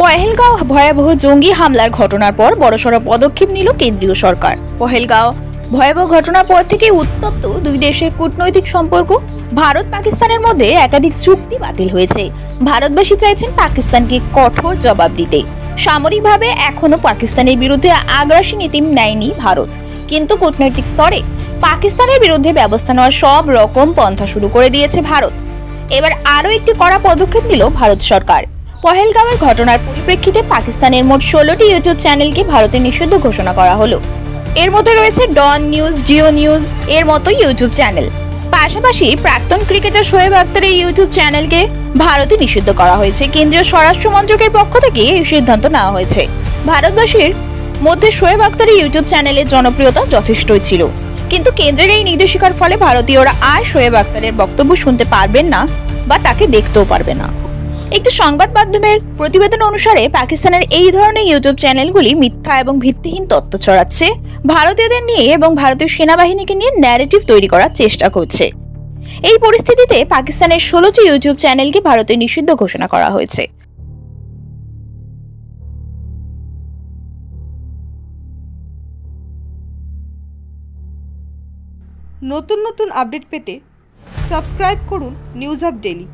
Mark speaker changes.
Speaker 1: পহেলগাঁও ভয়াবহ জঙ্গি হামলার ঘটনার পর বড়সড় পদক্ষেপ নিল কেন্দ্রীয় সরকার। পহেলগাঁও ভয়াবহ ঘটনার পর থেকে উত্তপ্ত দুই দেশের কূটনৈতিক সম্পর্ক। ভারত পাকিস্তানের মধ্যে একাধিক চুক্তি বাতিল হয়েছে। ভারতবাসী চাইছেন পাকিস্তানকে কঠোর জবাব দিতে। সামরিকভাবে এখনো পাকিস্তানের বিরুদ্ধে আগ্রাসী নীতি নেয়নি ভারত, কিন্তু কূটনৈতিক স্তরে পাকিস্তানের বিরুদ্ধে ব্যবস্থা নেওয়ার সব রকম পন্থা শুরু করে দিয়েছে ভারত। এবার আরও একটি কড়া পদক্ষেপ নিল ভারত সরকার। পহেলগাঁওয়ের ঘটনার পরিপ্রেক্ষিতে পাকিস্তানের মোট 16টি ইউটিউব চ্যানেলকে ভারতে নিষিদ্ধ ঘোষণা করা হলো। এর মধ্যে রয়েছে ডন নিউজ, জিও নিউজ এর মতো ইউটিউব চ্যানেল। পাশাপাশি প্রাক্তন ক্রিকেটার শোয়েব আখতারের ইউটিউব চ্যানেলকে ভারতে নিষিদ্ধ করা হয়েছে। কেন্দ্রীয় স্বরাষ্ট্র মন্ত্রকের পক্ষ থেকে এই সিদ্ধান্ত নেওয়া হয়েছে। ভারতবাসীর মধ্যে শোয়েব আখতারের ইউটিউব চ্যানেলের জনপ্রিয়তা যথেষ্টই ছিল, কিন্তু কেন্দ্রের এই নির্দেশিকার ফলে ভারতীয়রা আর শোয়েব আখতারের বক্তব্য শুনতে পারবেন না বা তাকে দেখতেও পারবে না। একটি সংবাদ মাধ্যমের প্রতিবেদন অনুসারে পাকিস্তানের এই ধরনের ইউটিউব চ্যানেলগুলি মিথ্যা এবং ভিত্তিহীন তথ্য ছড়াচ্ছে, ভারতীয়দের নিয়ে এবং ভারতীয় সেনাবাহিনীকে নিয়ে ন্যারেটিভ তৈরি করার চেষ্টা করছে। এই পরিস্থিতিতে পাকিস্তানের 16টি ইউটিউব চ্যানেলকে ভারতে নিষিদ্ধ ঘোষণা করা হয়েছে।
Speaker 2: নতুন নতুন আপডেট পেতে সাবস্ক্রাইব করুন নিউজ আপ ডেইলি।